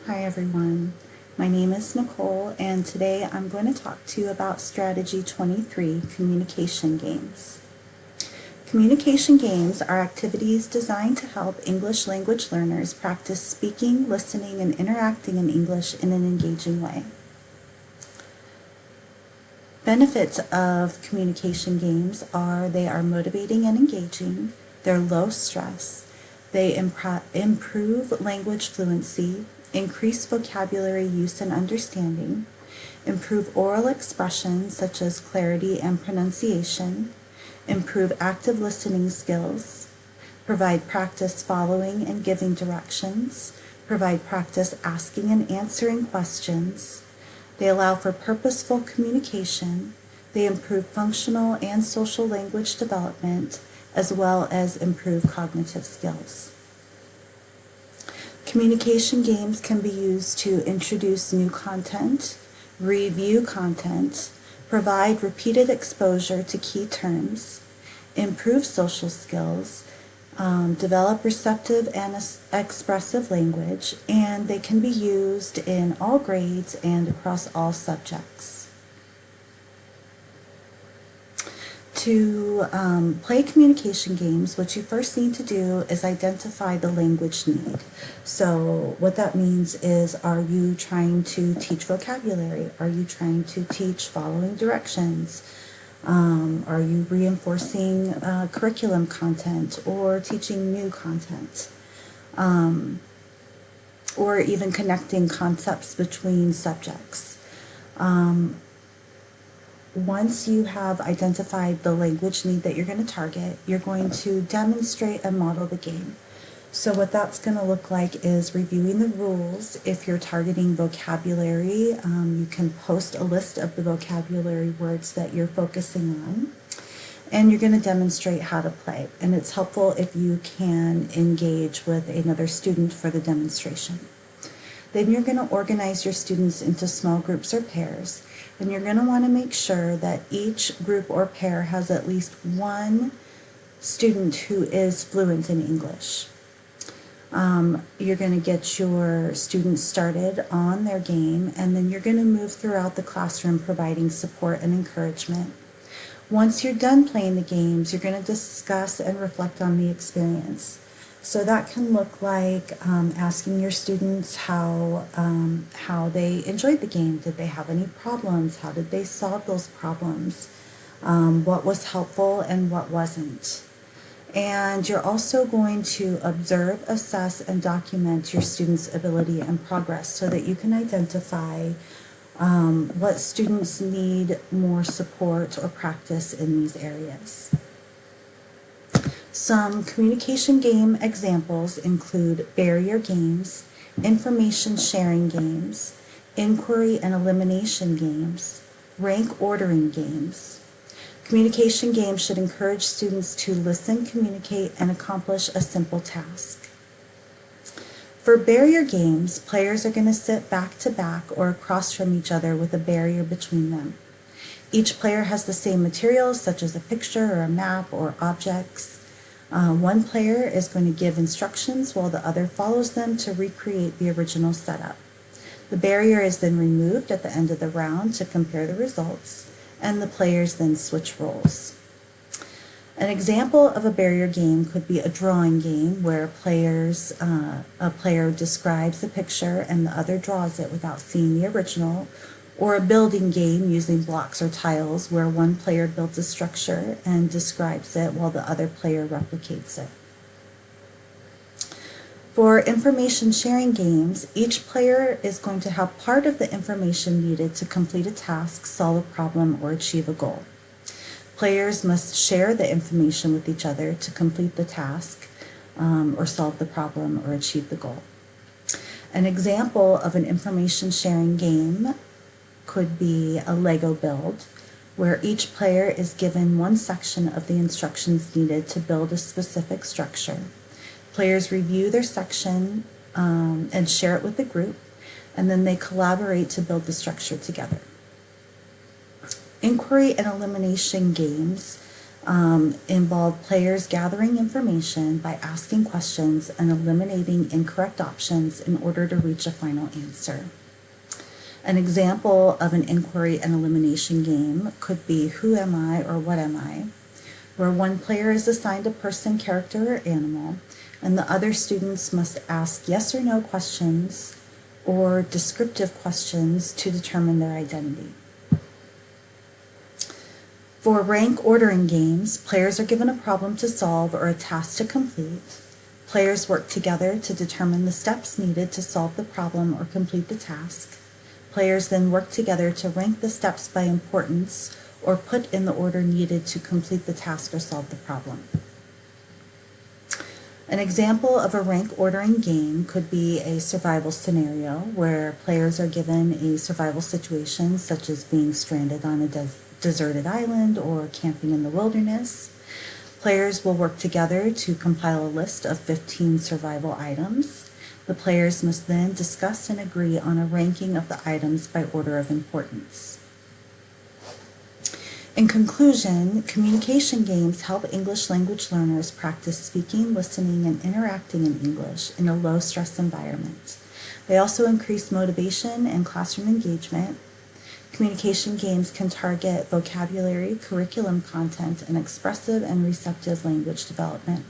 Hi everyone, my name is Nicole and today I'm going to talk to you about Strategy 23, Communication Games. Communication games are activities designed to help English language learners practice speaking, listening, and interacting in English in an engaging way. Benefits of communication games are they are motivating and engaging, they're low stress, they improve language fluency, increase vocabulary use and understanding, improve oral expression such as clarity and pronunciation, improve active listening skills, provide practice following and giving directions, provide practice asking and answering questions. They allow for purposeful communication. They improve functional and social language development, as well as improve cognitive skills. Communication games can be used to introduce new content, review content, provide repeated exposure to key terms, improve social skills, develop receptive and expressive language, and they can be used in all grades and across all subjects. To play communication games, what you first need to do is identify the language need. So what that means is, are you trying to teach vocabulary? Are you trying to teach following directions? Are you reinforcing curriculum content or teaching new content? Or even connecting concepts between subjects. Once you have identified the language need that you're going to target, you're going to demonstrate and model the game. So what that's going to look like is reviewing the rules. If you're targeting vocabulary, you can post a list of the vocabulary words that you're focusing on, and you're going to demonstrate how to play. And it's helpful if you can engage with another student for the demonstration. Then you're going to organize your students into small groups or pairs, and you're going to want to make sure that each group or pair has at least one student who is fluent in English. You're going to get your students started on their game, and then you're going to move throughout the classroom providing support and encouragement. Once you're done playing the games, you're going to discuss and reflect on the experience. So that can look like asking your students how they enjoyed the game. Did they have any problems? How did they solve those problems? What was helpful and what wasn't? And you're also going to observe, assess, and document your students' ability and progress so that you can identify what students need more support or practice in these areas. Some communication game examples include barrier games, information sharing games, inquiry and elimination games, rank ordering games. Communication games should encourage students to listen, communicate, and accomplish a simple task. For barrier games, players are going to sit back to back or across from each other with a barrier between them. Each player has the same materials, such as a picture or a map or objects. One player is going to give instructions while the other follows them to recreate the original setup. The barrier is then removed at the end of the round to compare the results, and the players then switch roles. An example of a barrier game could be a drawing game where a player describes the picture and the other draws it without seeing the original, or a building game using blocks or tiles where one player builds a structure and describes it while the other player replicates it. For information sharing games, each player is going to have part of the information needed to complete a task, solve a problem, or achieve a goal. Players must share the information with each other to complete the task, or solve the problem, or achieve the goal. An example of an information sharing game could be a Lego build, where each player is given one section of the instructions needed to build a specific structure. Players review their section and share it with the group, and then they collaborate to build the structure together. Inquiry and elimination games involve players gathering information by asking questions and eliminating incorrect options in order to reach a final answer. An example of an inquiry and elimination game could be Who Am I or What Am I, where one player is assigned a person, character, or animal, and the other students must ask yes or no questions or descriptive questions to determine their identity. For rank ordering games, players are given a problem to solve or a task to complete. Players work together to determine the steps needed to solve the problem or complete the task. Players then work together to rank the steps by importance or put in the order needed to complete the task or solve the problem. An example of a rank ordering game could be a survival scenario where players are given a survival situation such as being stranded on a deserted island or camping in the wilderness. Players will work together to compile a list of 15 survival items. The players must then discuss and agree on a ranking of the items by order of importance. In conclusion, communication games help English language learners practice speaking, listening, and interacting in English in a low-stress environment. They also increase motivation and classroom engagement. Communication games can target vocabulary, curriculum content, and expressive and receptive language development.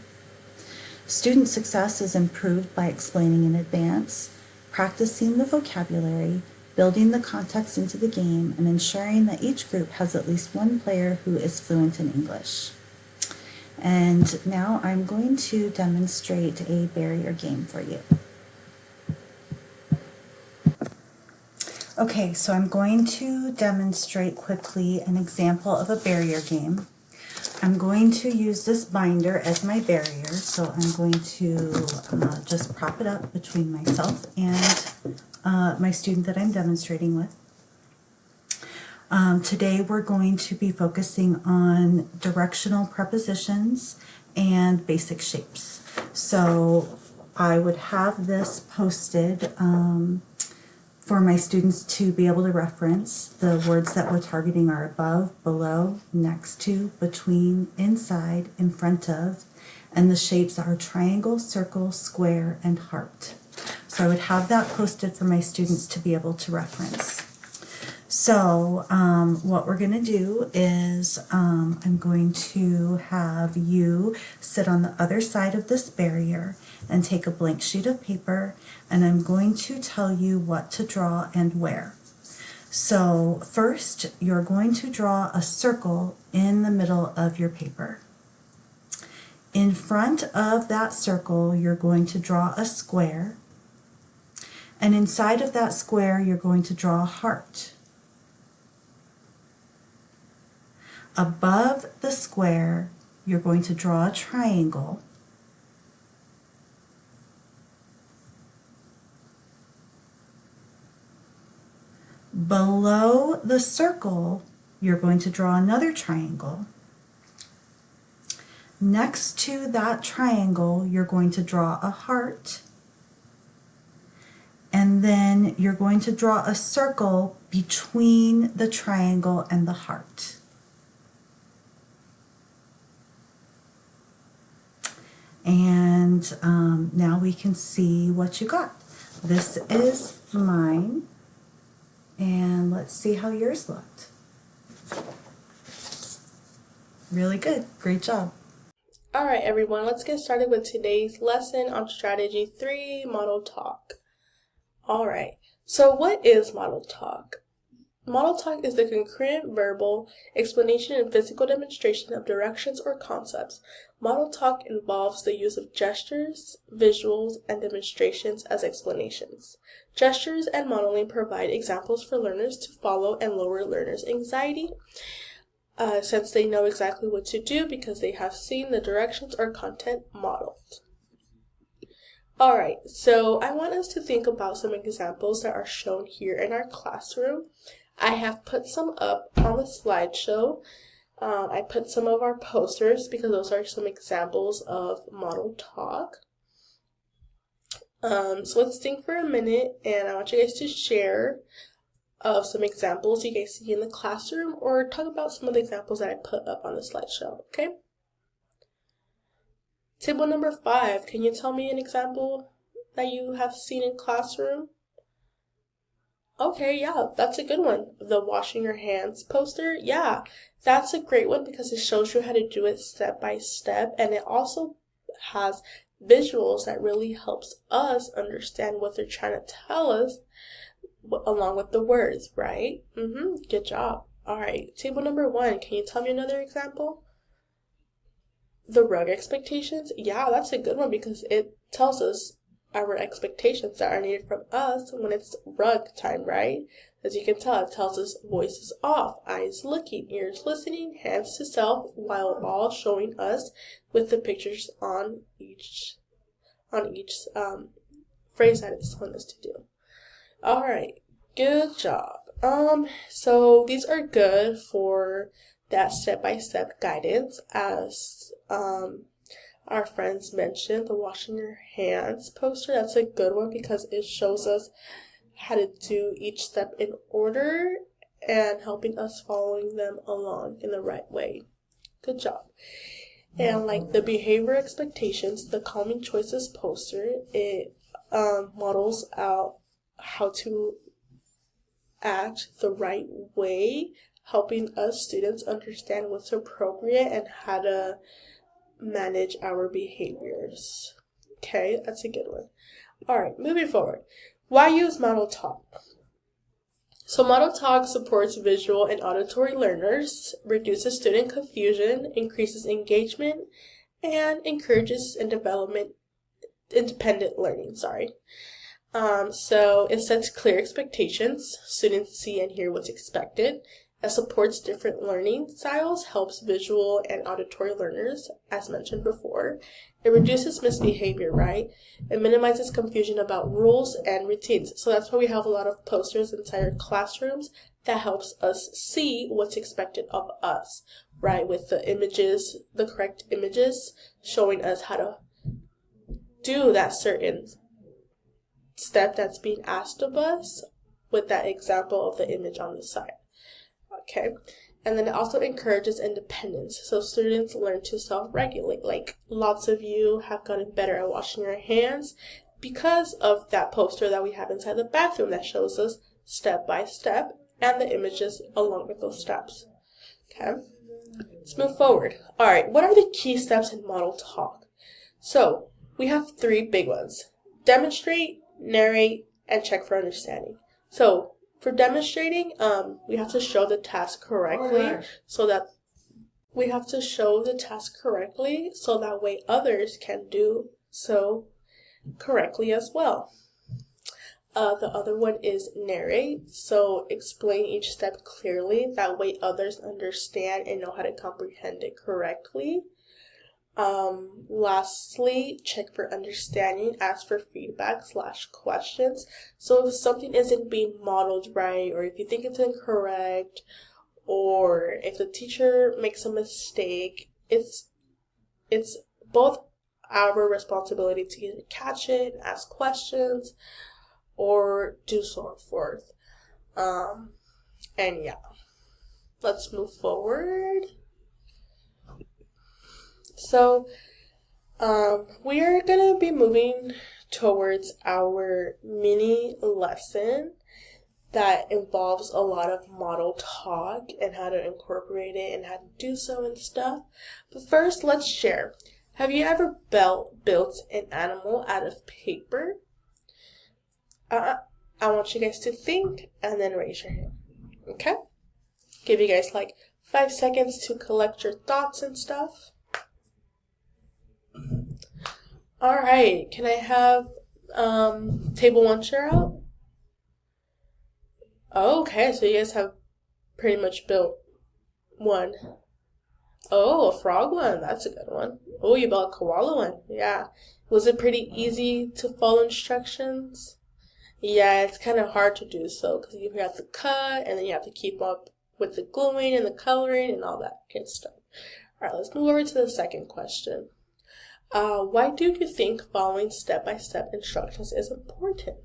Student success is improved by explaining in advance, practicing the vocabulary, building the context into the game, and ensuring that each group has at least one player who is fluent in English. And now I'm going to demonstrate a barrier game for you. Okay, so I'm going to demonstrate quickly an example of a barrier game. I'm going to use this binder as my barrier, so I'm going to just prop it up between myself and my student that I'm demonstrating with. Today we're going to be focusing on directional prepositions and basic shapes. So I would have this posted for my students to be able to reference. The words that we're targeting are above, below, next to, between, inside, in front of, and the shapes are triangle, circle, square, and heart. So I would have that posted for my students to be able to reference. So what we're going to do is I'm going to have you sit on the other side of this barrier and take a blank sheet of paper, and I'm going to tell you what to draw and where. So first, you're going to draw a circle in the middle of your paper. In front of that circle, you're going to draw a square, and inside of that square, you're going to draw a heart. Above the square, you're going to draw a triangle. Below the circle, you're going to draw another triangle. Next to that triangle, you're going to draw a heart. And then you're going to draw a circle between the triangle and the heart. And now we can see what you got. This is mine. And let's see how yours looked. Really good. Great job. All right, everyone, let's get started with today's lesson on Strategy 3, Model Talk. All right, so what is Model Talk? Model talk is the concurrent verbal explanation and physical demonstration of directions or concepts. Model talk involves the use of gestures, visuals, and demonstrations as explanations. Gestures and modeling provide examples for learners to follow and lower learners' anxiety, since they know exactly what to do because they have seen the directions or content modeled. Alright, so I want us to think about some examples that are shown here in our classroom. I have put some up on the slideshow. I put some of our posters because those are some examples of model talk. So let's think for a minute, and I want you guys to share of some examples you guys see in the classroom, or talk about some of the examples that I put up on the slideshow, okay? Table number 5, can you tell me an example that you have seen in classroom? Okay, yeah, that's a good one. The washing your hands poster, yeah, that's a great one because it shows you how to do it step by step, and it also has visuals that really helps us understand what they're trying to tell us along with the words, right? Good job. All right, table number 1, can you tell me another example? The rug expectations, yeah, that's a good one because it tells us our expectations that are needed from us when it's rug time, right? As you can tell, it tells us voices off, eyes looking, ears listening, hands to self, while all showing us with the pictures on each phrase that it's telling us to do. All right, good job. So these are good for that step-by-step guidance, as our friends mentioned, the washing your hands poster. That's a good one because it shows us how to do each step in order and helping us following them along in the right way. Good job. And like the behavior expectations, the calming choices poster, it models out how to act the right way, helping us students understand what's appropriate and how to manage our behaviors. Okay, that's a good one. All right, moving forward. Why use Model Talk? So Model Talk supports visual and auditory learners, reduces student confusion, increases engagement, and encourages independent learning. So it sets clear expectations. Students see and hear what's expected. It supports different learning styles, helps visual and auditory learners, as mentioned before. It reduces misbehavior, right? It minimizes confusion about rules and routines. So that's why we have a lot of posters inside our classrooms that helps us see what's expected of us, right? With the images, the correct images, showing us how to do that certain step that's being asked of us with that example of the image on the side. Okay, and then it also encourages independence. So students learn to self-regulate. Like lots of you have gotten better at washing your hands because of that poster that we have inside the bathroom that shows us step by step and the images along with those steps. Okay, let's move forward. All right, what are the key steps in Model Talk? So we have 3 big ones: demonstrate, narrate, and check for understanding. So for demonstrating, we have to show the task correctly so that way others can do so correctly as well. The other one is narrate. So explain each step clearly. That way others understand and know how to comprehend it correctly. Lastly, check for understanding, ask for feedback / questions. So if something isn't being modeled right, or if you think it's incorrect, or if the teacher makes a mistake, it's both our responsibility to either catch it, ask questions, or do so forth. And yeah, let's move forward. So we are going to be moving towards our mini lesson that involves a lot of model talk and how to incorporate it and how to do so and stuff. But first, let's share. Have you ever built an animal out of paper? I want you guys to think and then raise your hand. Okay? Give you guys like 5 seconds to collect your thoughts and stuff. All right, can I have table 1 share out? Okay, so you guys have pretty much built one. Oh, a frog one, that's a good one. Oh, you built a koala one, yeah. Was it pretty easy to follow instructions? Yeah, it's kind of hard to do so because you have to cut and then you have to keep up with the gluing and the coloring and all that good stuff. All right, let's move over to the second question. Why do you think following step-by-step instructions is important?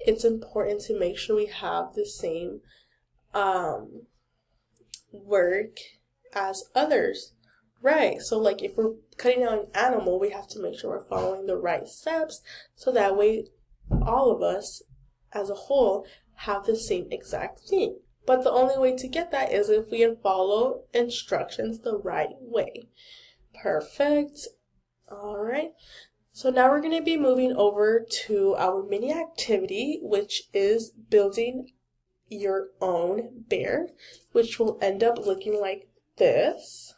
it's important to make sure we have the same work as others. Right, so like if we're cutting out an animal, we have to make sure we're following the right steps so that way all of us as a whole have the same exact thing. But the only way to get that is if we follow instructions the right way. Perfect. All right. So now we're going to be moving over to our mini activity, which is building your own bear, which will end up looking like this.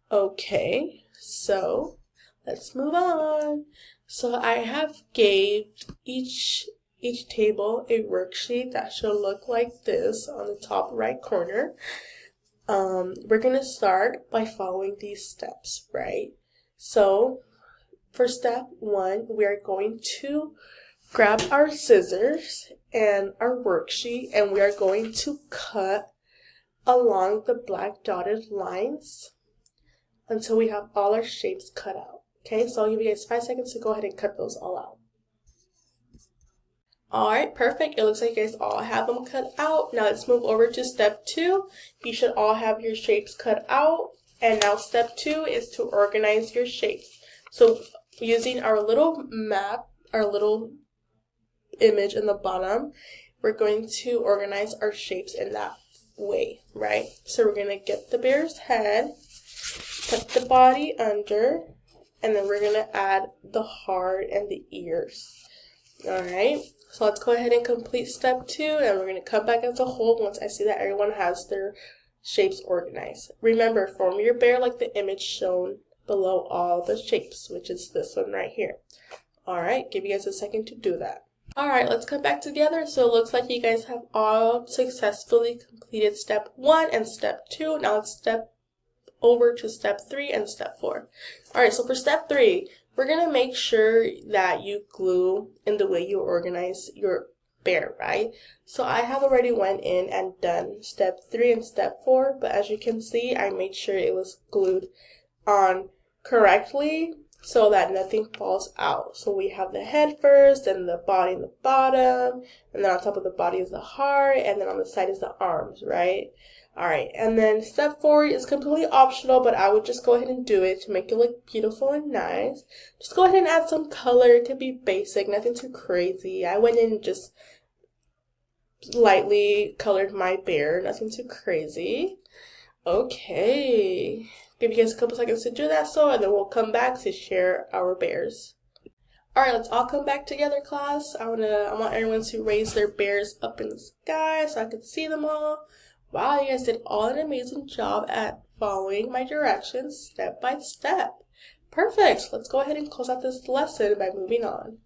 Okay, so let's move on. So I have gave each table a worksheet that should look like this on the top right corner. We're gonna start by following these steps, right? So for step 1, we are going to grab our scissors and our worksheet, and we are going to cut along the black dotted lines until we have all our shapes cut out. Okay, so I'll give you guys 5 seconds to go ahead and cut those all out. Alright, perfect. It looks like you guys all have them cut out. Now let's move over to step 2. You should all have your shapes cut out. And now step 2 is to organize your shapes. So using our little map, our little image in the bottom, we're going to organize our shapes in that way, right? So we're going to get the bear's head, put the body under, and then we're going to add the heart and the ears. Alright, so let's go ahead and complete step 2, and we're going to come back as a whole once I see that everyone has their shapes organized. Remember, form your bear like the image shown below all the shapes, which is this one right here. Alright, give you guys a second to do that. Alright, let's come back together. So it looks like you guys have all successfully completed step 1 and step 2. Now let's step over to step 3 and step 4. Alright, so for step 3, we're going to make sure that you glue in the way you organize your bear, right? So I have already went in and done step 3 and step 4, but as you can see, I made sure it was glued on correctly so that nothing falls out. So we have the head first, and the body in the bottom, and then on top of the body is the heart, and then on the side is the arms, right? Alright, and then step 4 is completely optional, but I would just go ahead and do it to make it look beautiful and nice. Just go ahead and add some color. It could be basic, nothing too crazy. I went in and just lightly colored my bear, nothing too crazy. Okay, give you guys a couple seconds to do that, and then we'll come back to share our bears. Alright, let's all come back together, class. I want everyone to raise their bears up in the sky so I can see them all. Wow, you guys did all an amazing job at following my directions step by step. Perfect. Let's go ahead and close out this lesson by moving on.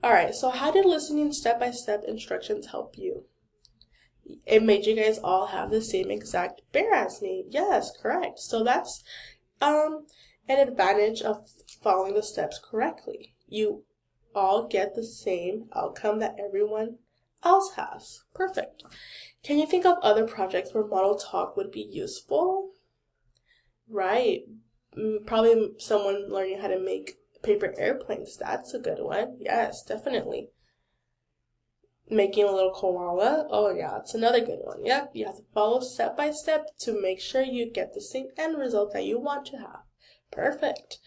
Alright, so how did listening step-by-step instructions help you? It made you guys all have the same exact bear as me. Yes, correct. So that's an advantage of following the steps correctly. You all get the same outcome that everyone else has. Perfect. Can you think of other projects where model talk would be useful? Right. Probably someone learning how to make paper airplanes. That's a good one. Yes, definitely. Making a little koala. Oh yeah, that's another good one. Yep, you have to follow step by step to make sure you get the same end result that you want to have. Perfect.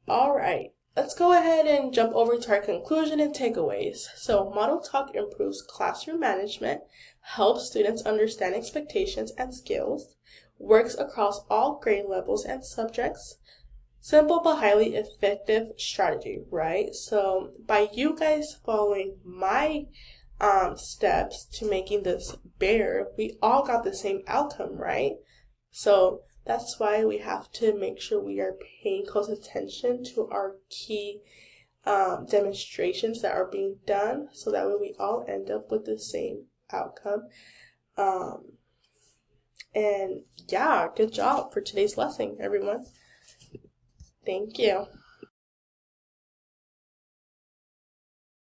All right. Let's go ahead and jump over to our conclusion and takeaways. So, model talk improves classroom management, helps students understand expectations and skills, works across all grade levels and subjects. Simple but highly effective strategy, right? So, by you guys following my steps to making this bear, we all got the same outcome, right? So, that's why we have to make sure we are paying close attention to our key demonstrations that are being done, so that way we all end up with the same outcome. And yeah, good job for today's lesson, everyone. Thank you.